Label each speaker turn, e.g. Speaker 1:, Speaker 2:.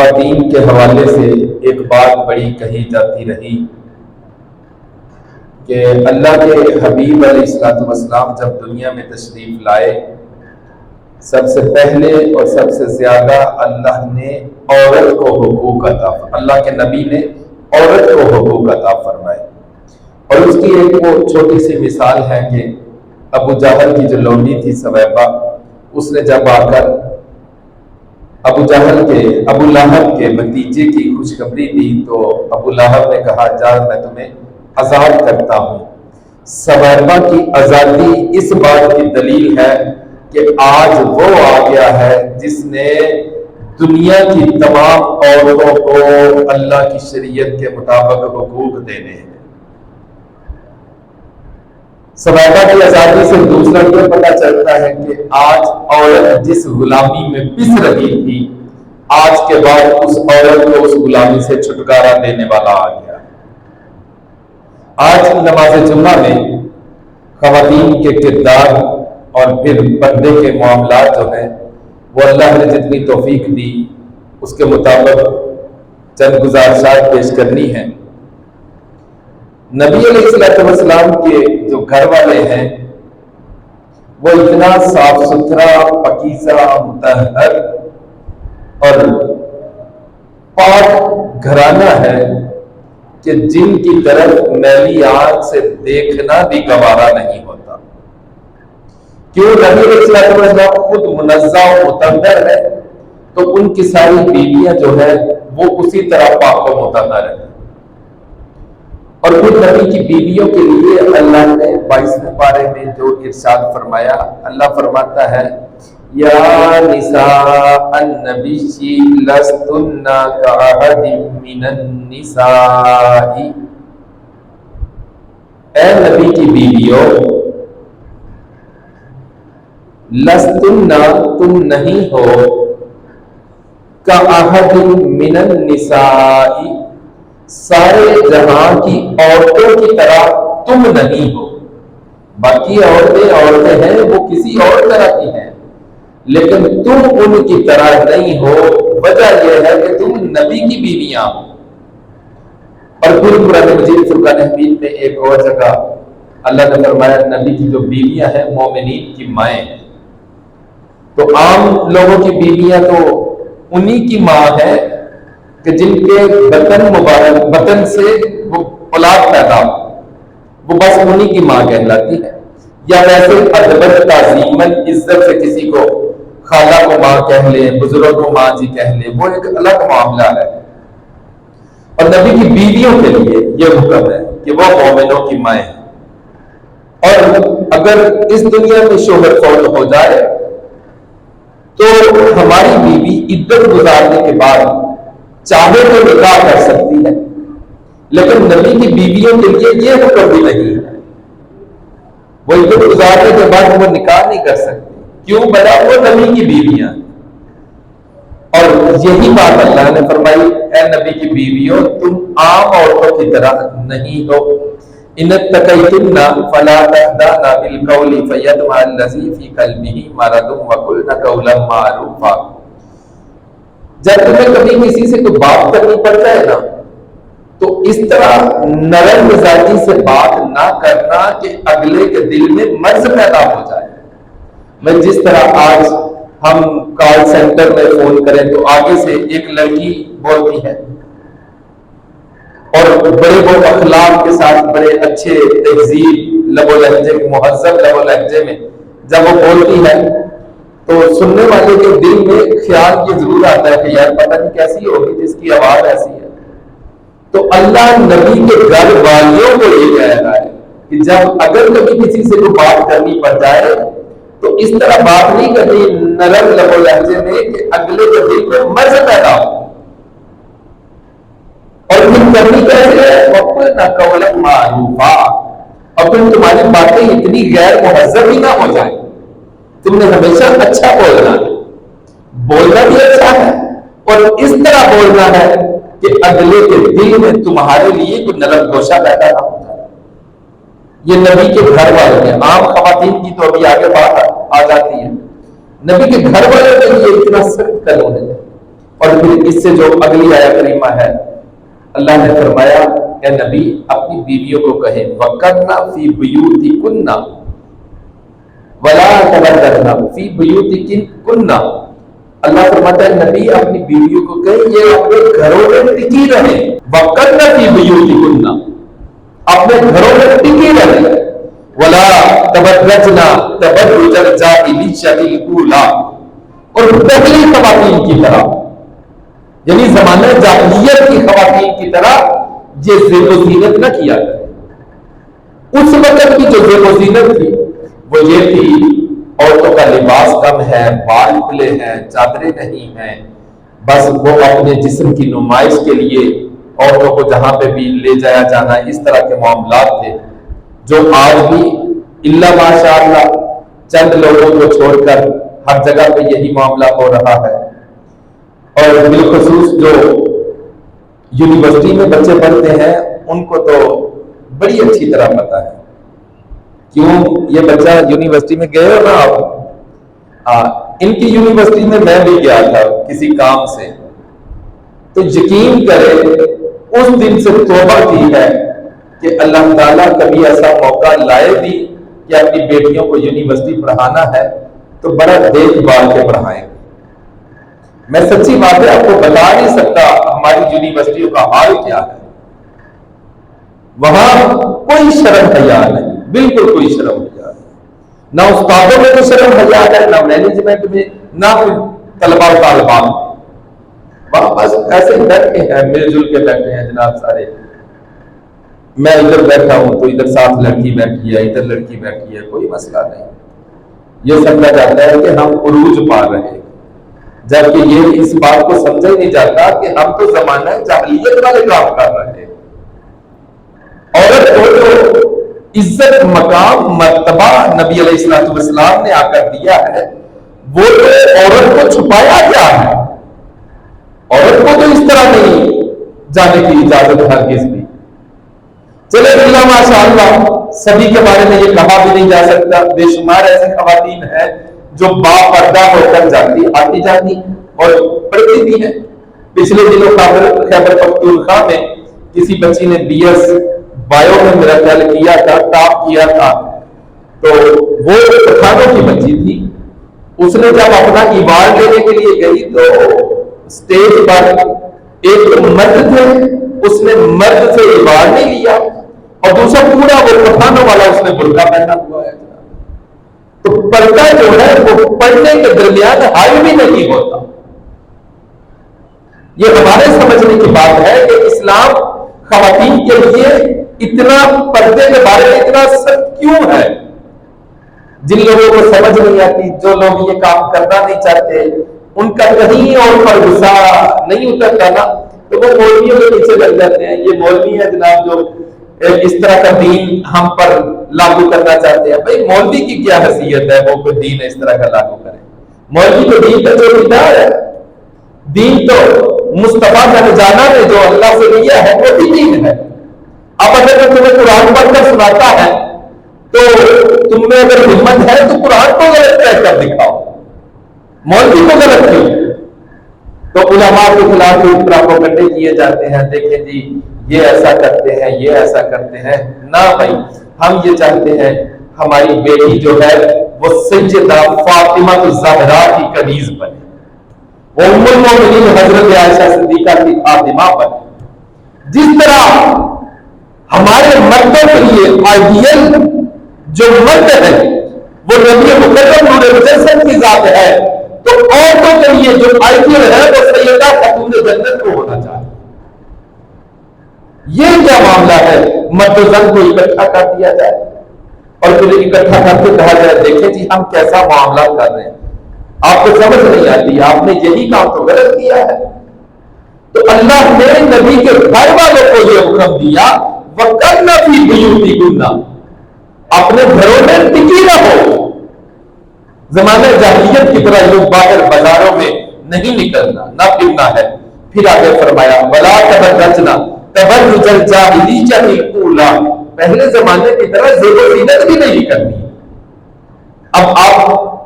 Speaker 1: خواتین کے حوالے سے ایک بات بڑی کہی جاتی رہی کہ اللہ کے حبیب علیہ السلام جب دنیا میں تشریف لائے، سب سے پہلے اور سب سے زیادہ اللہ نے عورت کو حقوق عطا فرمائے، اللہ کے نبی نے عورت کو حقوق عطا فرمائے۔ اور اس کی ایک وہ چھوٹی سی مثال ہے کہ ابو جہل کی جو لونڈی تھی سویبہ، اس نے جب آ کر ابو لہب کے بھتیجے کی خوشخبری دی تو ابو لہب نے کہا جا میں تمہیں آزاد کرتا ہوں۔ سویبہ کی آزادی اس بات کی دلیل ہے کہ آج وہ آ گیا ہے جس نے دنیا کی تمام عورتوں کو اللہ کی شریعت کے مطابق حقوق دینے ہیں۔ سویبہ کی آزادی سے دوسرا یہ پتہ چلتا ہے کہ آج عورت جس غلامی میں پس رہی تھی، آج کے بعد اس عورت کو اس غلامی سے چھٹکارا دینے والا آ گیا۔ آج نماز جمعہ میں خواتین کے کردار اور پھر پردے کے معاملات جو ہیں وہ اللہ نے جتنی توفیق دی اس کے مطابق چند گزارشات پیش کرنی ہیں۔ نبی علیہ السلام کے جو گھر والے ہیں وہ اتنا صاف ستھرا، پاکیزہ، مطہر اور پاک گھرانہ ہے کہ جن کی طرف میلی آنکھ سے دیکھنا بھی گوارا نہیں ہوتا۔ کیوں؟ نبی علیہ السلام خود منزہ و مطہر ہے تو ان کی ساری بیویاں جو ہے وہ اسی طرح پاک و مطہر ہیں۔ اور پھر نبی کی بیویوں کے لیے اللہ نے 22ویں پارے میں جو ارشاد فرمایا، اللہ فرماتا ہے یا نساء النبی لستن کاحد من النساء، اے نبی کی بیویوں، لستن تم نہیں ہو کاحد من النساء، سارے جہاں کی عورتوں کی طرح تم نہیں ہو۔ باقی عورتیں ہیں وہ کسی اور طرح کی ہیں، لیکن تم ان کی طرح نہیں ہو۔ وجہ یہ ہے کہ تم نبی کی بیویاں ہو۔ اور پھر قرآن مجید فرقان حمید میں ایک اور جگہ اللہ نے فرمایا نبی کی جو بیویاں ہیں مومنین کی مائیں ہیں۔ تو عام لوگوں کی بیویاں تو انہی کی ماں ہے کہ جن کے بطن مبارک، بطن سے وہ اولاد پیدا ہو، وہ بس انہی کی ماں کہلاتی ہے۔ یا ویسے ادب تعظیماً عزت سے کسی کو خالہ کو ماں کہہ لیں، بزرگ کو ماں جی کہہ لیں، وہ ایک الگ معاملہ ہے۔ اور نبی کی بیویوں کے لیے یہ حکم ہے کہ وہ مومنوں کی مائیں ہیں۔ اور اگر اس دنیا میں شوہر فوت ہو جائے تو ہماری بیوی عدت گزارنے کے بعد چاہے تو نکاح کر سکتی ہے، لیکن نبی کی بیویوں کے لیے یہ حکم بھی نہیں ہے۔ وہ عدت گزارنے کے بعد وہ نکاح نہیں کر سکتی۔ کیوں؟ بنا وہ نبی کی بیویاں۔ اور یہی بات اللہ نے فرمائی اے نبی کی بیویوں تم عام عورتوں کی طرح نہیں ہو۔ ان اتقیتن فلا تخضعن بالقول فیطمع الذی فی قلبہ مرض وقلن قولا معروفا۔ جب تمہیں کبھی کسی سے کوئی بات کرنی پڑ جائے نا تو اس طرح نرم مزاجی سے بات نہ کرنا کہ اگلے کے دل میں مرض پیدا ہو جائے۔ میں جس طرح آج ہم کال سینٹر میں فون کریں تو آگے سے ایک لڑکی بولتی ہے اور بڑے وہ اخلاق کے ساتھ بڑے اچھے تہذیب لب و لہجے مہذب لب و لہجے میں جب وہ بولتی ہے تو سننے والے کے دل میں خیال یہ ضرور آتا ہے کہ یار پتہ نہیں کیسی ہوگی جس کی آواز ایسی ہے۔ تو اللہ نبی کے گھر والیوں کو یہ کہہ رہا ہے کہ جب اگر کبھی کسی سے کوئی بات کرنی پڑ جائے تو اس طرح بات نہیں کرنی نرم لب و لہجے میں کہ اگلے کے دل میں مرض پیدا ہو۔ اور پھر کرنی کیسے ہے؟ وَقُلْنَ قَوْلًا مَعْرُوفًا۔ اور پھر تمہاری باتیں اتنی غیر مہذب ہی نہ ہو جائیں۔ تم نے ہمیشہ اچھا بولنا ہے، بولنا بھی اچھا ہے اور اس طرح بولنا ہے کہ اگلے کے دل میں تمہارے لیے کوئی نرم گوشہ پیدا نہ ہو جائے۔ یہ نبی کے گھر والے ہیں۔ عام خواتین کی تو ابھی آگے بات آ جاتی ہے، نبی کے گھر والے کے لیے اتنا سخت قانون ہے اور پھر اس سے جو اگلی آیت کریمہ ہے، اللہ نے فرمایا اے نبی اپنی بیویوں کو کہے وَقَرْنَ فِي بُيُوتِكُنَّ وَلَا تَبَرَّجْنَ فِي بُيُوتِكُنَّ۔ اللہ فرماتا ہے نبی اپنی بیویوں کو کہے یہ اپنے گھروں میں ٹکی رہے، وَقَرْنَ فِي بُيُوتِكُنَّ، اپنے گھروں میں ٹکی رہے، وَلَا تَبَرَّجْنَ تَبَرُّجَ الْجَاهِلِيَّةِ الْأُولَىٰ، اور پہلی خواتین کی طرح، یعنی زمانہ جاہلیت کی خواتین کی طرح یہ زیب و زینت نہ کیا کرے۔ اس وقت کی جو زیب و زینت تھی وہ یہ تھی عورتوں کا لباس کم ہے، بال کھلے ہیں، چادریں نہیں ہیں، بس وہ اپنے جسم کی نمائش کے لیے عورتوں کو جہاں پہ بھی لے جایا جانا، اس طرح کے معاملات تھے جو آج بھی الا ماشاء اللہ چند لوگوں کو چھوڑ کر ہر جگہ پہ یہی معاملہ ہو رہا ہے۔ اور بالخصوص جو یونیورسٹی میں بچے پڑھتے ہیں ان کو تو بڑی اچھی طرح پتا ہے، کیوں یہ بچہ یونیورسٹی میں گئے ہو نا آپ، ان کی یونیورسٹی میں میں بھی گیا تھا کسی کام سے، تو یقین کرے اس دن سے توبہ کی ہے کہ اللہ تعالیٰ کبھی ایسا موقع لائے بھی کہ اپنی بیٹیوں کو یونیورسٹی پڑھانا ہے تو بڑا دیکھ بھال کے پڑھائیں۔ میں سچی بات ہے آپ کو بتا نہیں سکتا ہماری یونیورسٹیوں کا حال کیا ہے، وہاں کوئی شرم حیا نہیں، بالکل کوئی شرم حیا نہیں، نہ استادوں میں کوئی شرم حیا ہے، نہ مینجمنٹ میں، نہ طلباء و طالبات میں، وہاں بس ایسے بیٹھے ہیں، مل جل کے بیٹھے ہیں جناب سارے، میں ادھر بیٹھا ہوں تو ادھر ساتھ لڑکی بیٹھی ہے، ادھر لڑکی بیٹھی ہے، کوئی مسئلہ نہیں، یہ سمجھا جاتا ہے کہ ہم عروج پا رہے ہیں، جبکہ یہ اس بات کو سمجھا ہی نہیں جاتا کہ ہم تو زمانہ جاہلیت والے کام کر رہے ہیں۔ عورت کو جو عزت، مقام، مرتبہ نبی علیہ الصلوۃ والسلام نے آ کر دیا ہے، وہ تو عورت کو چھپایا گیا ہے، عورت کو تو اس طرح نہیں جانے کی اجازت ہرگز بھی۔ چلے اللہ ماشاء اللہ سبھی کے بارے میں یہ کہا بھی نہیں جا سکتا، بے شمار ایسی خواتین ہیں جو با پردہ ہو کر جاتی آتی جاتی اور پڑھتی بھی ہیں۔ پچھلے دنوں خیبر پختونخوا میں کسی بچی نے بی ایس بایو میں میرا خیال کیا تھا، ٹاپ کیا تھا، تو وہ پٹھانوں کی بچی تھی، اس نے جب اپنا ایوارڈ لینے کے لیے گئی تو اسٹیج پر ایک مرد تھے، اس نے مرد سے ایوارڈ نہیں لیا، اور دوسرا پورا وہ پٹھانوں والا اس نے برقع پہنا ہوا ہے۔ تو پردہ جو ہے وہ پڑھنے کے درمیان ہائی بھی نہیں ہوتا۔ یہ ہمارے سمجھنے کی بات ہے کہ اسلام خواتین کے لیے اتنا پردے کے بارے میں اتنا سخت کیوں ہے۔ جن لوگوں کو سمجھ نہیں آتی، جو لوگ یہ کام کرنا نہیں چاہتے، ان کا کہیں اور پر غصہ نہیں اترتا نا، تو وہ مولویوں کے پیچھے لگ جاتے ہیں، یہ مولوی ہے جناب جو اس طرح کا دین ہم پر لاگو کرنا چاہتے ہیں۔ بھائی مولوی کی کیا حیثیت ہے وہ کوئی دین اس طرح کا لاگو کرے؟ مولوی تو دین کا چوکیدار ہے، دین تو مصطفیٰ کا جانا نے جو اللہ سے لیا ہے وہ بھی دین ہے۔ اب اگر میں تمہیں قرآن پڑھ کر سناتا ہے تو تم میں اگر ہمت ہے تو قرآن کو غلط کہہ کر دکھاؤ، مولوی کو غلط کیوں؟ تو علماء کے خلاف اس طرح پروپیگنڈے کیے جاتے ہیں، دیکھیں جی یہ ایسا کرتے ہیں، یہ ایسا کرتے ہیں۔ نہ بھائی، ہم یہ چاہتے ہیں ہماری بیٹی جو ہے وہ سیدہ فاطمہ الزہرا کی کنیز بنے، ام المومنین حضرت عائشہ صدیقہ کی خادمہ بنے۔ جس طرح ہمارے مردوں کے لیے آئیڈیل جو مرد ہے وہ نبی مکرم نور مجسم کی ذات ہے، تو عورتوں کے لیے جو آئیڈیل ہے وہ سیدہ خاتون جنت کو ہونا چاہیے۔ یہ کیا معاملہ ہے؟ مرد و زن کو اکٹھا کر دیا جائے اور پھر اکٹھا کر کے کہا جائے دیکھیں جی ہم کیسا معاملہ کر رہے ہیں، آپ کو سمجھ نہیں آتی، آپ نے یہی کام تو غلط کیا ہے۔ تو اللہ نے نبی کے گھر والوں کو یہ حکم دیا وَقَرْنَ فِي بُيُوتِكُنَّ، اپنے گھروں میں ٹکی رہو۔ زمانہ جاہلیت کی طرح لوگ باہر بازاروں میں نہیں نکلنا، نہ پھرنا ہے۔ پھر آگے فرمایا وَلَا تَبَرَّجْنَ تَبَرُّجَ الْجَاهِلِيَّةِ الْأُولَىٰ، پہلے زمانے کی طرح زیب و زینت بھی نہیں کرنی۔ اب آپ